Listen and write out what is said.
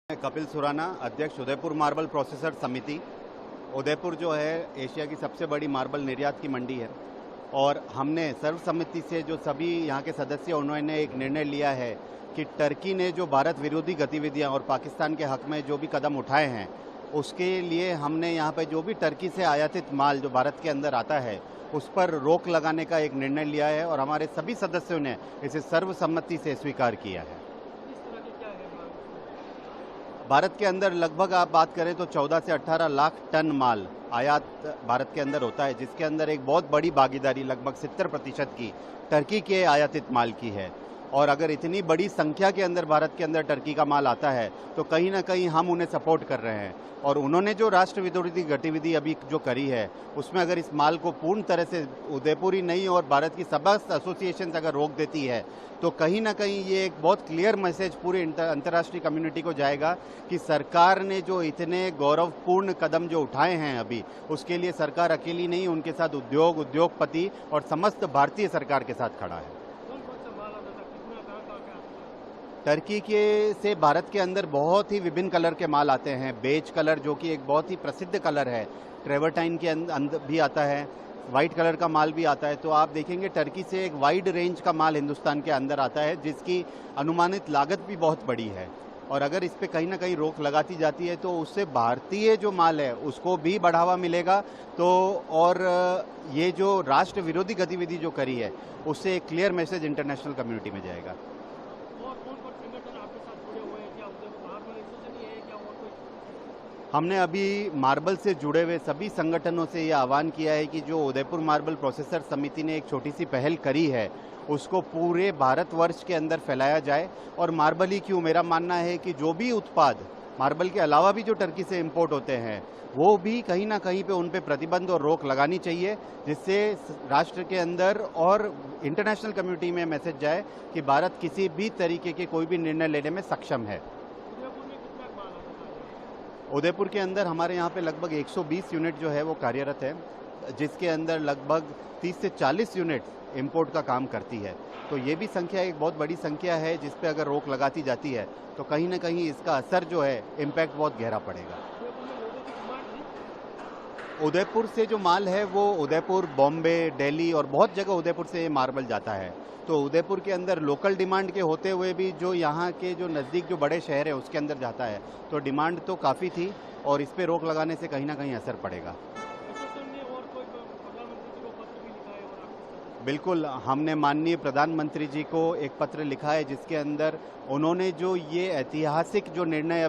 कपिल सुराना, अध्यक्ष Udaipur marble processor समिति। उदयपुर जो है एशिया की सबसे बड़ी मार्बल निर्यात की मंडी है और हमने सर्वसम्मति से जो सभी यहाँ के सदस्य उन्होंने एक निर्णय लिया है कि टर्की ने जो भारत विरोधी गतिविधियाँ और पाकिस्तान के हक में जो भी कदम उठाए हैं उसके लिए हमने यहाँ पे जो भी टर्की से आयातित माल जो भारत के अंदर आता है उस पर रोक लगाने का एक निर्णय लिया है और हमारे सभी सदस्यों ने इसे सर्वसम्मति से स्वीकार किया है। भारत के अंदर लगभग आप बात करें तो 14 से 18 लाख टन माल आयात भारत के अंदर होता है, जिसके अंदर एक बहुत बड़ी भागीदारी लगभग 70% की टर्की के आयातित माल की है। और अगर इतनी बड़ी संख्या के अंदर भारत के अंदर टर्की का माल आता है तो कहीं ना कहीं हम उन्हें सपोर्ट कर रहे हैं और उन्होंने जो राष्ट्र विरोधी गतिविधि अभी जो करी है उसमें अगर इस माल को पूर्ण तरह से उदयपुर ही नहीं और भारत की समस्त एसोसिएशन अगर रोक देती है तो कहीं ना कहीं ये एक बहुत क्लियर मैसेज पूरे अंतर्राष्ट्रीय कम्युनिटी को जाएगा कि सरकार ने जो इतने गौरवपूर्ण कदम जो उठाए हैं अभी उसके लिए सरकार अकेली नहीं, उनके साथ उद्योगपति और समस्त भारतीय सरकार के साथ खड़ा है। टर्की के से भारत के अंदर बहुत ही विभिन्न कलर के माल आते हैं। बेज कलर जो कि एक बहुत ही प्रसिद्ध कलर है, ट्रेवर्टाइन के अंदर भी आता है, वाइट कलर का माल भी आता है। तो आप देखेंगे टर्की से एक वाइड रेंज का माल हिंदुस्तान के अंदर आता है जिसकी अनुमानित लागत भी बहुत बड़ी है और अगर इस पे कहीं ना कहीं रोक लगाती जाती है तो उससे भारतीय जो माल है उसको भी बढ़ावा मिलेगा। तो और ये जो राष्ट्र विरोधी गतिविधि जो करी है उससे एक क्लियर मैसेज इंटरनेशनल कम्युनिटी में जाएगा। हमने अभी मार्बल से जुड़े हुए सभी संगठनों से ये आह्वान किया है कि जो उदयपुर मार्बल प्रोसेसर समिति ने एक छोटी सी पहल करी है उसको पूरे भारतवर्ष के अंदर फैलाया जाए। और मार्बल ही क्यों, मेरा मानना है कि जो भी उत्पाद मार्बल के अलावा भी जो टर्की से इंपोर्ट होते हैं वो भी कहीं ना कहीं पे उन पे प्रतिबंध और रोक लगानी चाहिए, जिससे राष्ट्र के अंदर और इंटरनेशनल कम्युनिटी में मैसेज जाए कि भारत किसी भी तरीके के कोई भी निर्णय लेने में सक्षम है। उदयपुर के अंदर हमारे यहाँ पे लगभग 120 यूनिट जो है वो कार्यरत है, जिसके अंदर लगभग 30 से 40 यूनिट इंपोर्ट का काम करती है। तो ये भी संख्या एक बहुत बड़ी संख्या है जिस पे अगर रोक लगाती जाती है तो कहीं ना कहीं इसका असर जो है इम्पैक्ट बहुत गहरा पड़ेगा। उदयपुर से जो माल है वो उदयपुर, बॉम्बे, दिल्ली और बहुत जगह उदयपुर से मार्बल जाता है। तो उदयपुर के अंदर लोकल डिमांड के होते हुए भी जो यहाँ के जो नज़दीक जो बड़े शहर है उसके अंदर जाता है, तो डिमांड तो काफ़ी थी और इस पे रोक लगाने से कहीं ना कहीं असर पड़ेगा। बिल्कुल, हमने माननीय प्रधानमंत्री जी को एक पत्र लिखा है जिसके अंदर उन्होंने जो ये ऐतिहासिक जो निर्णय